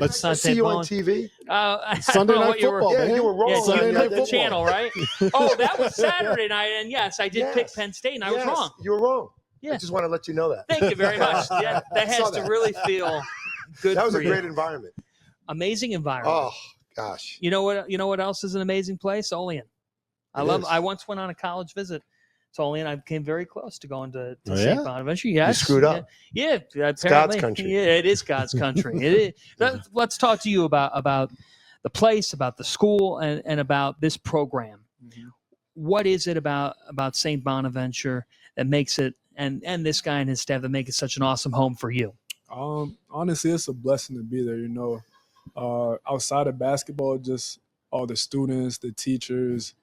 Let's see you on TV. Sunday night football. Yeah, you were wrong. Yeah, Sunday you night clicked the football. channel, right? Oh, that was Saturday night, and yes, I did pick Penn State, and I was wrong. You were wrong. Yeah. I just want to let you know that. Thank you very much. Yeah, that has to really feel good. That was for a great you. environment. Amazing environment. Oh gosh. You know what? You know what else is an amazing place? Olean. I once went on a college visit to Olean. I came very close to going to St. Bonaventure. Yes, you screwed up. Yeah, it's God's country. Yeah, it is God's country. It is. Let's talk to you about the place, about the school, and about this program. Mm-hmm. What is it about St. Bonaventure that makes it, and this guy and his staff, that make it such an awesome home for you? Honestly, it's a blessing to be there. You know, outside of basketball, just all the students, the teachers,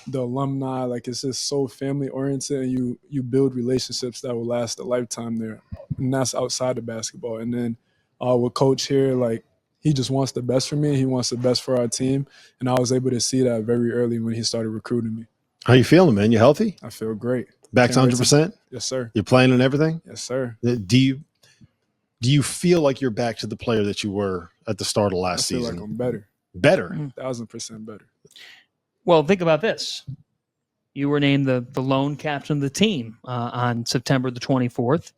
the alumni, like it's just so family oriented, and you build relationships that will last a lifetime there. And that's outside of basketball. And then with coach here, like he just wants the best for me. He wants the best for our team. And I was able to see that very early when he started recruiting me. How you feeling, man? You healthy? I feel great. Back to 100%? Yes, sir. You're playing and everything? Yes, sir. Do you feel like you're back to the player that you were at the start of last season? I feel like I'm better. Better? 1,000% better. Well, think about this. You were named the lone captain of the team on September the 24th.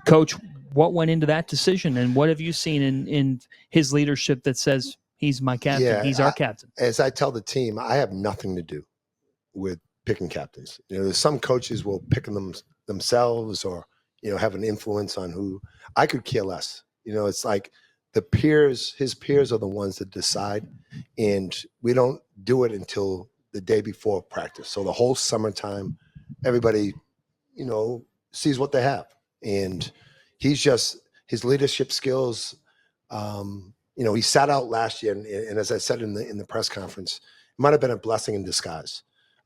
Coach, what went into that decision, and what have you seen in his leadership that says he's my captain, he's our captain? As I tell the team, I have nothing to do with picking captains. You know, there's some coaches will pick them themselves or, you know, have an influence on who. I could care less. You know, it's like his peers are the ones that decide, and we don't do it until the day before practice. So the whole summertime, everybody, you know, sees what they have. And his leadership skills, you know, he sat out last year, and as I said in the press conference, it might have been a blessing in disguise.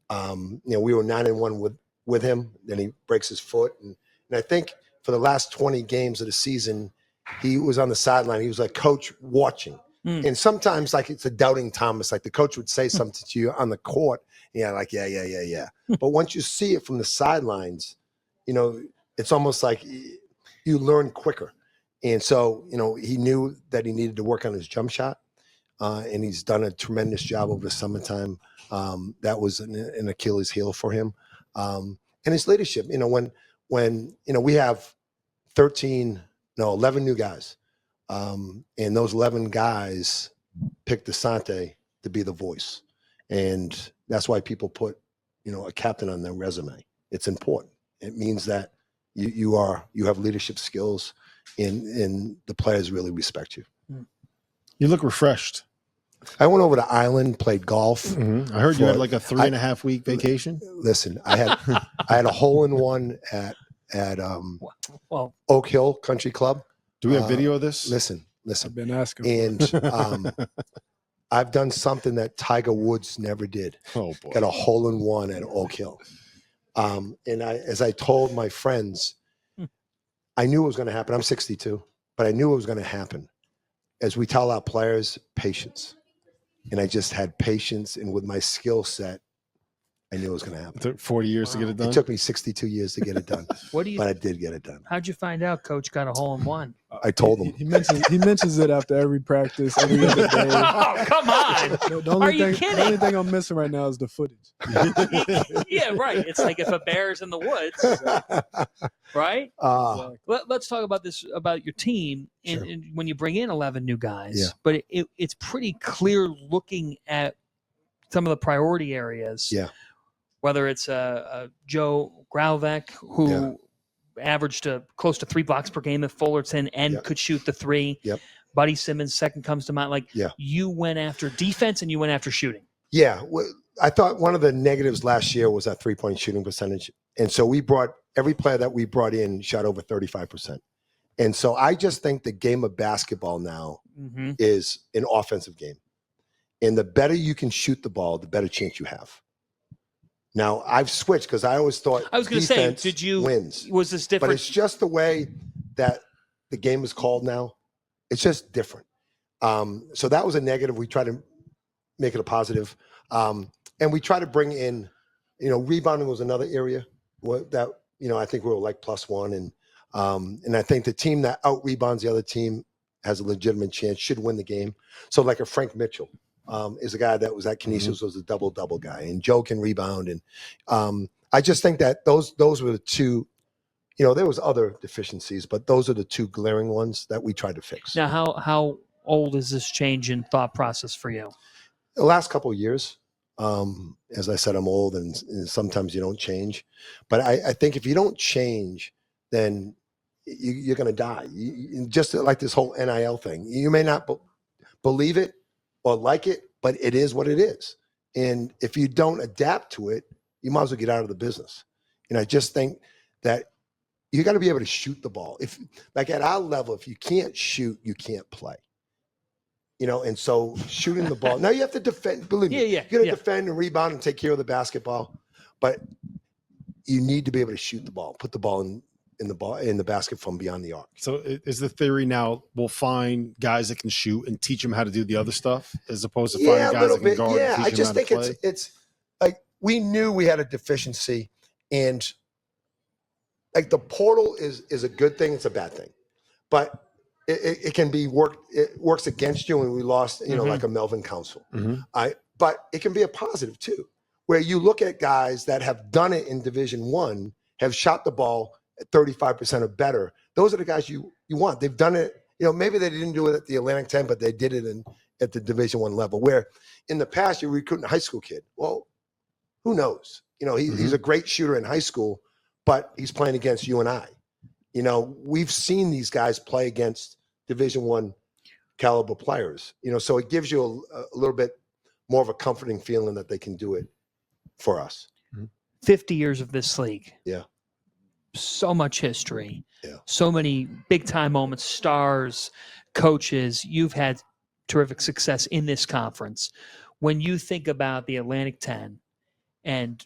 You know, we were 9-1 with him, then he breaks his foot. And I think for the last 20 games of the season, he was on the sideline. He was like, coach, watching. And sometimes, like, it's a doubting Thomas. Like, the coach would say something to you on the court, and you're like, yeah. But once you see it from the sidelines, you know, it's almost like you learn quicker. And so, you know, he knew that he needed to work on his jump shot, and he's done a tremendous job over the summertime. That was an Achilles heel for him. And his leadership, you know, when you know, we have 11 new guys. And those 11 guys picked DeSante to be the voice. And that's why people put, you know, a captain on their resume. It's important. It means that you have leadership skills, and the players really respect you. You look refreshed. I went over to Ireland, played golf. Mm-hmm. I heard you had like a 3.5 week vacation. Listen, I had a hole-in-one at Oak Hill Country Club. Do we have video of this? Listen. I've been asking. And I've done something that Tiger Woods never did. Oh boy! Got a hole-in-one at Oak Hill. And as I told my friends, I knew it was going to happen. I'm 62, but I knew it was going to happen. As we tell our players, patience. And I just had patience, and with my skill set, I knew it was going to happen. It took 40 years to get it done? It took me 62 years to get it done. But I did get it done. How'd you find out Coach got a hole-in-one? I told him. He mentions it after every practice, every other day. Oh, come on. The only thing I'm missing right now is the footage. Yeah, right. It's like if a bear's in the woods, right? Let's talk about this, about your team, and when you bring in 11 new guys. But it's pretty clear looking at some of the priority areas. Yeah. Whether it's Joe Graubeck, who averaged close to 3 blocks per game at Fullerton and could shoot the three. Yep. Buddy Simmons, second comes to mind. You went after defense and you went after shooting. Yeah. I thought one of the negatives last year was that 3-point shooting percentage. And so every player that we brought in shot over 35%. And so I just think the game of basketball now is an offensive game. And the better you can shoot the ball, the better chance you have. Now, I've switched because I always thought I was going to say, wins. Was this different? But it's just the way that the game is called now. It's just different. So that was a negative. We try to make it a positive. And we try to bring in, you know, rebounding was another area that, you know, I think we were like +1. And I think the team that out-rebounds the other team has a legitimate chance, should win the game. So like a Frank Mitchell is a guy that was at Canisius, was a double guy, and Joe can rebound. And I just think that those were the two. There was other deficiencies, but those are the two glaring ones that we tried to fix. Now, how old is this change in thought process for you? The last couple of years. As I said, I'm old, and sometimes you don't change. But I think if you don't change, then you're going to die. Just like this whole NIL thing. You may not believe it or like it, but it is what it is. And if you don't adapt to it, you might as well get out of the business. And I just think that you got to be able to shoot the ball. If, like at our level, if you can't shoot, you can't play. And so shooting the ball. Now you have to defend. Believe me, you got to defend and rebound and take care of the basketball. But you need to be able to shoot the ball, put the ball in the basket from beyond the arc. So is the theory now we'll find guys that can shoot and teach them how to do the other stuff, as opposed to finding guys that can guard? Yeah, and I teach just them how think to play? it's like we knew we had a deficiency, and like the portal is a good thing. It's a bad thing, but it can be it works against you when we lost, like a Melvin Council. But it can be a positive too, where you look at guys that have done it in Division I, have shot the ball at 35% or better. Those are the guys you want. They've done it. Maybe they didn't do it at the Atlantic 10, but they did it at the Division I level, where in the past you're recruiting a high school kid. Well, who knows? He's a great shooter in high school, but he's playing against you and I. We've seen these guys play against Division I caliber players, so it gives you a little bit more of a comforting feeling that they can do it for us. 50 years of this league. Yeah. So much history. Yeah. So many big time moments, stars, coaches. You've had terrific success in this conference. When you think about the Atlantic 10 and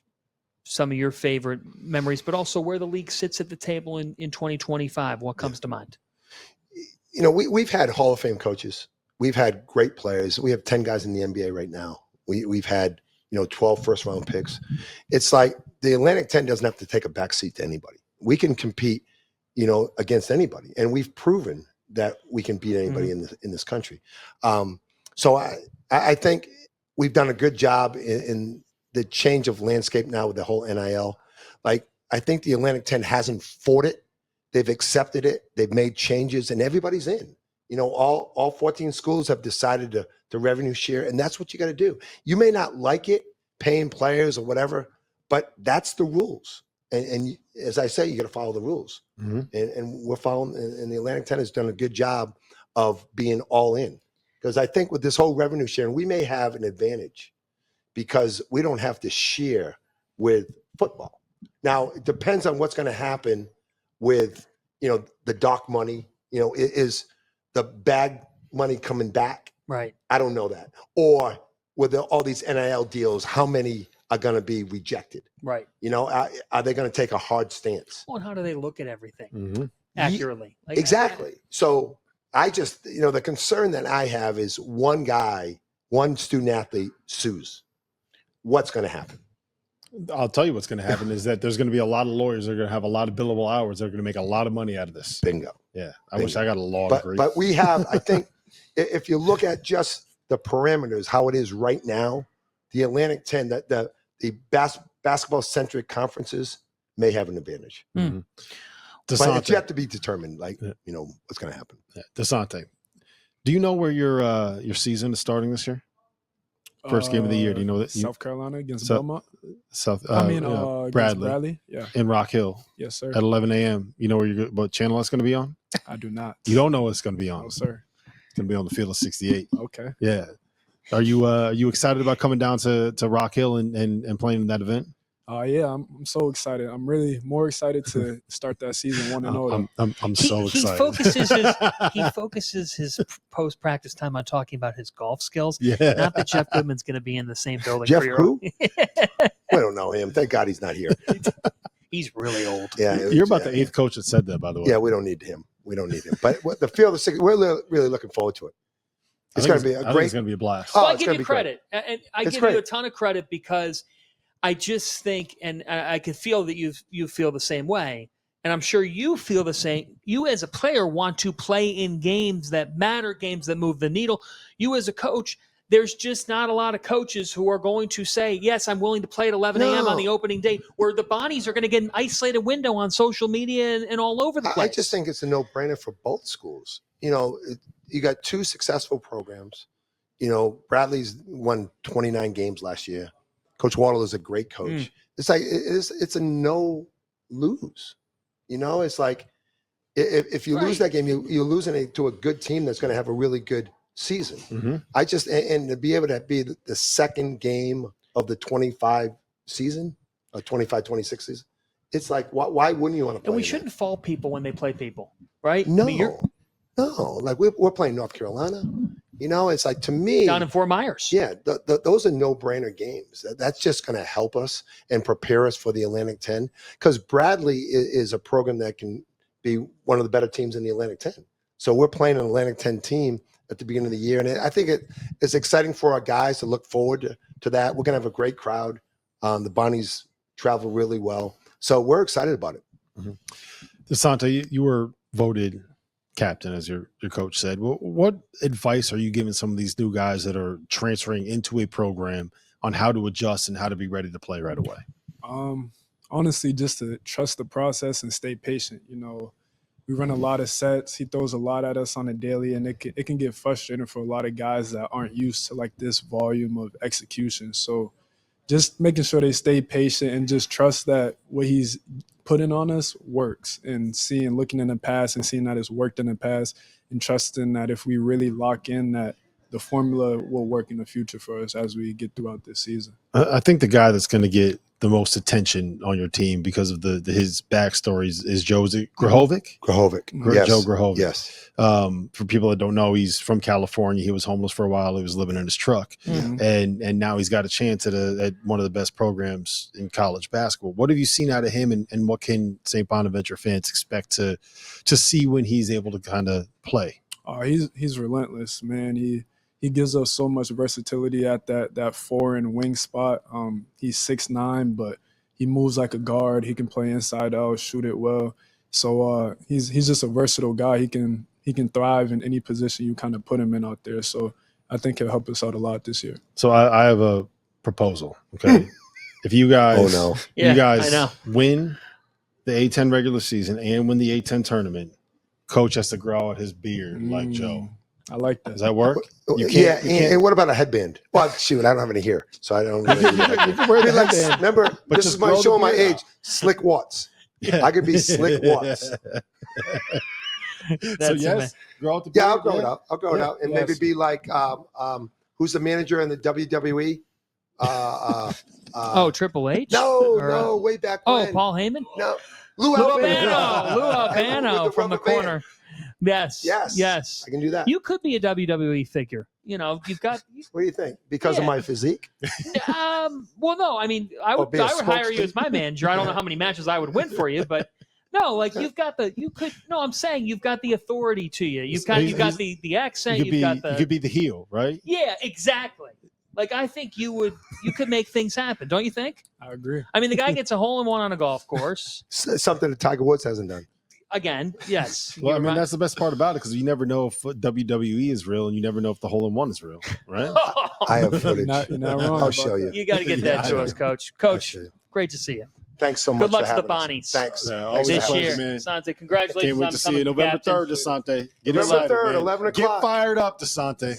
some of your favorite memories, but also where the league sits at the table in 2025, what comes to mind? We've had Hall of Fame coaches. We've had great players. We have 10 guys in the NBA right now. We've had, 12 first-round picks. It's like the Atlantic 10 doesn't have to take a backseat to anybody. We can compete, against anybody. And we've proven that we can beat anybody in this country. So I think we've done a good job in the change of landscape now with the whole NIL. Like, I think the Atlantic 10 hasn't fought it. They've accepted it. They've made changes, and everybody's in. All 14 schools have decided to revenue share, and that's what you got to do. You may not like it, paying players or whatever, but that's the rules. And as I say, you got to follow the rules. And we're following. And the Atlantic 10 has done a good job of being all in, because I think with this whole revenue sharing, we may have an advantage because we don't have to share with football. Now it depends on what's going to happen with, the dock money, is the bag money coming back? Right. I don't know that. Or with all these NIL deals, how many are going to be rejected? Right. Are they going to take a hard stance? Well, and how do they look at everything accurately? Exactly. So I just, the concern that I have is one student athlete sues. What's going to happen? I'll tell you what's going to happen is that there's going to be a lot of lawyers that are going to have a lot of billable hours. They're going to make a lot of money out of this. Bingo. Yeah. I wish I got a law degree. But we have, I think, if you look at just the parameters, how it is right now, the Atlantic 10, the basketball-centric conferences may have an advantage. But it's yet to be determined, what's going to happen. Desante, do you know where your season is starting this year? First game of the year. Do you know that? South Carolina against Belmont. Bradley. Bradley. Yeah. In Rock Hill. Yes, sir. At 11 a.m. You know what channel that's going to be on? I do not. You don't know what it's going to be on? No, sir. It's going to be on the field of 68. Okay. Yeah. Are you excited about coming down to Rock Hill and playing in that event? Yeah, I'm so excited. I'm really more excited to start that season 1-0. I'm so excited. He focuses his post practice time on talking about his golf skills. Yeah. Not that Jeff Goodman's going to be in the same building. Jeff for your who? We don't know him. Thank God he's not here. He's really old. Yeah, you're about the eighth coach that said that, by the way. Yeah, we don't need him. But the field of 60, we're really looking forward to it. It's going to be it's going to be a blast. Well, I give you credit, and I give you a ton of credit because I just think, and I can feel that you feel the same way, and I'm sure you feel the same. You as a player want to play in games that matter, games that move the needle. You as a coach, there's just not a lot of coaches who are going to say, yes, I'm willing to play at 11 a.m. on the opening day, where the Bonnies are going to get an isolated window on social media and all over the place. I just think it's a no-brainer for both schools. You know, you got two successful programs. You know, Bradley's won 29 games last year. Coach Waddle is a great coach. It's like it's a no lose. You know, it's like if you lose that game, you're losing to a good team that's going to have a really good season. Mm-hmm. I just and to be able to be the second game of the 25 season, or 25-26 season, it's like why wouldn't you want to play? And we shouldn't fault people when they play people, right? No, I mean, no. Like we're playing North Carolina. You know, it's like, to me, down in Fort Myers. Yeah, those are no-brainer games. That's just going to help us and prepare us for the Atlantic 10, because Bradley is a program that can be one of the better teams in the Atlantic 10. So we're playing an Atlantic 10 team at the beginning of the year, and I think it's exciting for our guys to look forward to that. We're going to have a great crowd. The Bonnies travel really well, so we're excited about it. Mm-hmm. DeSante, you were voted captain, as your coach said. What advice are you giving some of these new guys that are transferring into a program on how to adjust and how to be ready to play right away? Honestly, just to trust the process and stay patient. You know, we run a lot of sets. He throws a lot at us on a daily, and it can get frustrating for a lot of guys that aren't used to like this volume of execution. So just making sure they stay patient and just trust that what he's putting on us works, and looking in the past and seeing that it's worked in the past, and trusting that if we really lock in, that the formula will work in the future for us as we get throughout this season. I think the guy that's going to get the most attention on your team because of his backstory is Joe Grahovic. Yes. Joe Grahovic. Yes. For people that don't know, he's from California. He was homeless for a while. He was living in his truck, and now he's got a chance at one of the best programs in college basketball. What have you seen out of him, and what can St. Bonaventure fans expect to see when he's able to kind of play? He's relentless, man. He gives us so much versatility at that 4 and wing spot. He's 6'9", but he moves like a guard. He can play inside out, shoot it well. So he's just a versatile guy. He can thrive in any position you kind of put him in out there. So I think he'll help us out a lot this year. So I have a proposal. Okay, if you guys, win the A10 regular season and win the A10 tournament, Coach has to grow out his beard like Joe. I like that. Does that work? And what about a headband? Well, shoot, I don't have any here, so I don't really need a headband. Remember, this is my showing my age. Slick Watts. Yeah. I could be Slick Watts. So yes, grow out the beard. Yeah, I'll grow it out. I'll grow it out, and maybe be like who's the manager in the WWE? Triple H? No, way back when. Oh, Paul Heyman? No. Lou Albano from the corner. Yes. I can do that. You could be a WWE figure. You know, you've got. What do you think? Because of my physique? Well, no. I mean, I would hire you as my manager. I don't know how many matches I would win for you, but no, like you've got I'm saying you've got the authority to you. You've got the accent. You could be the heel, right? Yeah, exactly. Like I think you could make things happen, don't you think? I agree. I mean, the guy gets a hole-in-one on a golf course. Something that Tiger Woods hasn't done. Again, yes. Well, I mean, that's the best part about it, because you never know if WWE is real, and you never know if the hole-in-one is real, right? I have footage. You're not wrong. I'll show you. You got to get that to us, Coach. Coach, great to see you. Thanks so much. Good luck for to the having Bonnies. us. Thanks. Yeah, this year, DeSante. Congratulations. Can't wait to see you November 3rd, DeSante. November 3rd, 11 o'clock. Get fired up, DeSante.